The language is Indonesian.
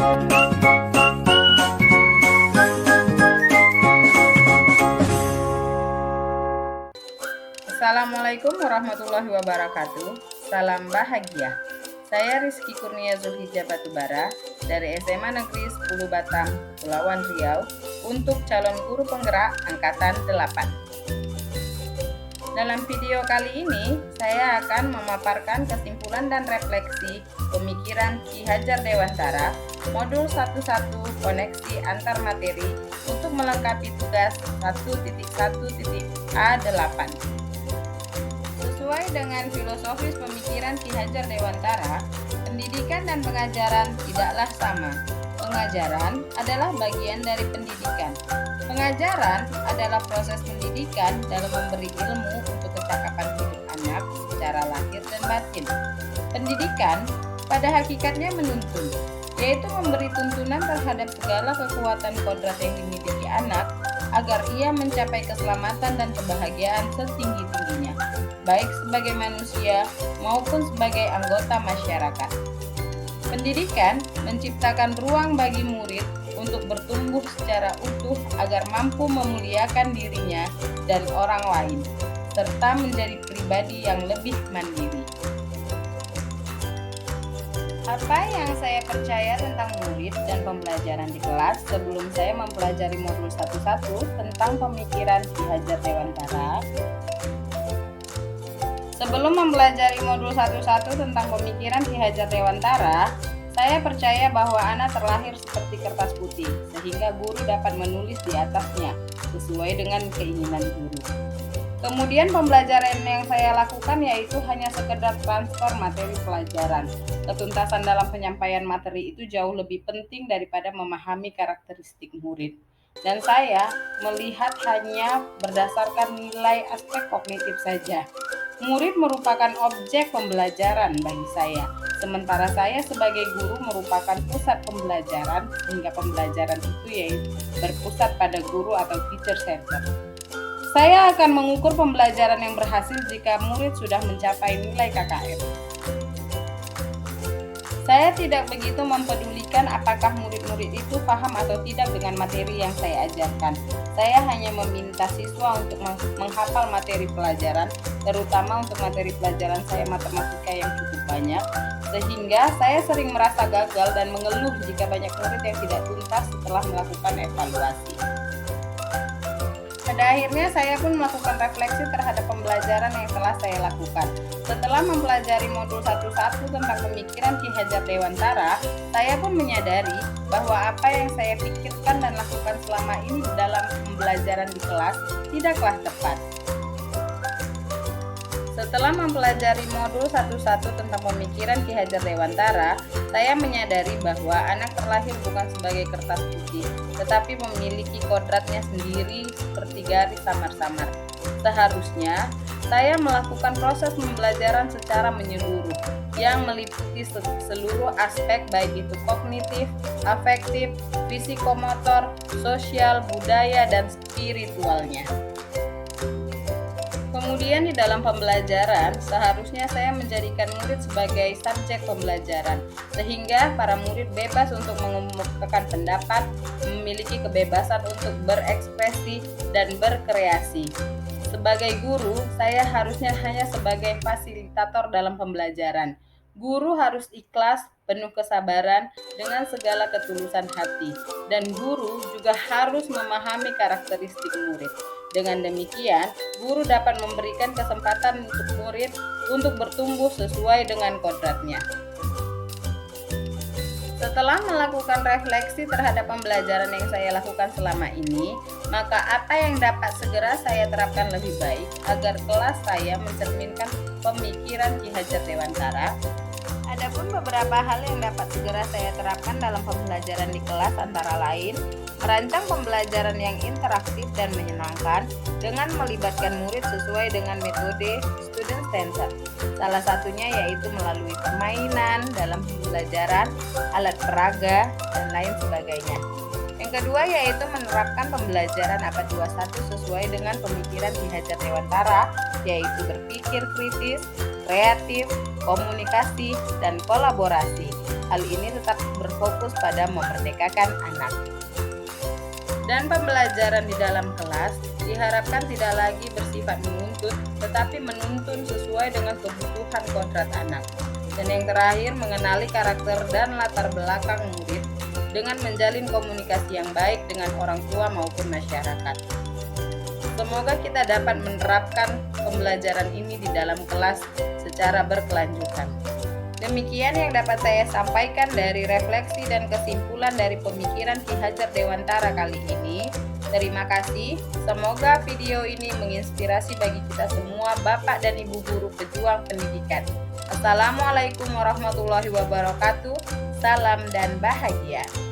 Assalamualaikum warahmatullahi wabarakatuh. Salam bahagia. Saya Rizky Kurnia Zulhijjah Batubara dari SMA Negeri 10 Batam, Kepulauan Riau untuk calon guru penggerak Angkatan 8. Dalam video kali ini, saya akan memaparkan kesimpulan dan refleksi pemikiran Ki Hajar Dewantara Modul 11 Koneksi Antar Materi untuk melengkapi tugas 1.1.A8. Sesuai dengan filosofis pemikiran Ki Hajar Dewantara, pendidikan dan pengajaran tidaklah sama. Pengajaran adalah bagian dari pendidikan. Pengajaran adalah proses pendidikan dalam memberi ilmu untuk kecakapan hidup anak secara lahir dan batin. Pendidikan pada hakikatnya menuntun, yaitu memberi tuntunan terhadap segala kekuatan kodrat yang dimiliki anak agar ia mencapai keselamatan dan kebahagiaan setinggi-tingginya, baik sebagai manusia maupun sebagai anggota masyarakat. Pendidikan menciptakan ruang bagi murid untuk bertumbuh secara utuh agar mampu memuliakan dirinya dan orang lain, serta menjadi pribadi yang lebih mandiri. Apa yang saya percaya tentang murid dan pembelajaran di kelas sebelum saya mempelajari modul 11 tentang pemikiran Ki Hajar Dewantara? Sebelum mempelajari modul 11 tentang pemikiran Ki Hajar Dewantara, saya percaya bahwa anak terlahir seperti kertas putih, sehingga guru dapat menulis di atasnya sesuai dengan keinginan guru. Kemudian pembelajaran yang saya lakukan yaitu hanya sekedar transfer materi pelajaran. Ketuntasan dalam penyampaian materi itu jauh lebih penting daripada memahami karakteristik murid. Dan saya melihat hanya berdasarkan nilai aspek kognitif saja. Murid merupakan objek pembelajaran bagi saya, sementara saya sebagai guru merupakan pusat pembelajaran, sehingga pembelajaran itu yaitu berpusat pada guru atau teacher center. Saya akan mengukur pembelajaran yang berhasil jika murid sudah mencapai nilai KKM. Saya tidak begitu mempedulikan apakah murid-murid itu paham atau tidak dengan materi yang saya ajarkan. Saya hanya meminta siswa untuk menghafal materi pelajaran, terutama untuk materi pelajaran saya matematika yang cukup banyak, sehingga saya sering merasa gagal dan mengeluh jika banyak murid yang tidak tuntas setelah melakukan evaluasi. Pada akhirnya saya pun melakukan refleksi terhadap pembelajaran yang telah saya lakukan. Setelah mempelajari modul 11 tentang pemikiran Ki Hajar Dewantara, saya pun menyadari bahwa apa yang saya pikirkan dan lakukan selama ini dalam pembelajaran di kelas tidaklah tepat. Setelah mempelajari modul 11 tentang pemikiran Ki Hajar Dewantara, saya menyadari bahwa anak terlahir bukan sebagai kertas putih, tetapi memiliki kodratnya sendiri seperti garis samar-samar. Seharusnya, saya melakukan proses pembelajaran secara menyeluruh, yang meliputi seluruh aspek baik itu kognitif, afektif, fisikomotor, sosial, budaya, dan spiritualnya. Kemudian di dalam pembelajaran, seharusnya saya menjadikan murid sebagai subjek pembelajaran, sehingga para murid bebas untuk mengemukakan pendapat, memiliki kebebasan untuk berekspresi dan berkreasi. Sebagai guru, saya harusnya hanya sebagai fasilitator dalam pembelajaran. Guru harus ikhlas, penuh kesabaran, dengan segala ketulusan hati, dan guru juga harus memahami karakteristik murid. Dengan demikian, guru dapat memberikan kesempatan untuk murid untuk bertumbuh sesuai dengan kodratnya. Setelah melakukan refleksi terhadap pembelajaran yang saya lakukan selama ini, maka apa yang dapat segera saya terapkan lebih baik agar kelas saya mencerminkan pemikiran Ki Hajar Dewantara? Adapun beberapa hal yang dapat segera saya terapkan dalam pembelajaran di kelas antara lain, merancang pembelajaran yang interaktif dan menyenangkan dengan melibatkan murid sesuai dengan metode student center. Salah satunya yaitu melalui permainan dalam pembelajaran, alat peraga, dan lain sebagainya. Yang kedua yaitu menerapkan pembelajaran abad 21 sesuai dengan pemikiran Ki Hajar Dewantara, yaitu berpikir kritis, kreatif, komunikasi, dan kolaborasi. hal ini tetap berfokus pada memerdekakan anak. Dan pembelajaran di dalam kelas diharapkan tidak lagi bersifat menuntut, tetapi menuntun sesuai dengan kebutuhan kodrat anak. Dan yang terakhir, mengenali karakter dan latar belakang murid dengan menjalin komunikasi yang baik dengan orang tua maupun masyarakat. Semoga kita dapat menerapkan pembelajaran ini di dalam kelas secara berkelanjutan. Demikian yang dapat saya sampaikan dari refleksi dan kesimpulan dari pemikiran Ki Hajar Dewantara kali ini. Terima kasih. Semoga video ini menginspirasi bagi kita semua, Bapak dan Ibu guru pejuang pendidikan. Assalamualaikum warahmatullahi wabarakatuh. Salam dan bahagia.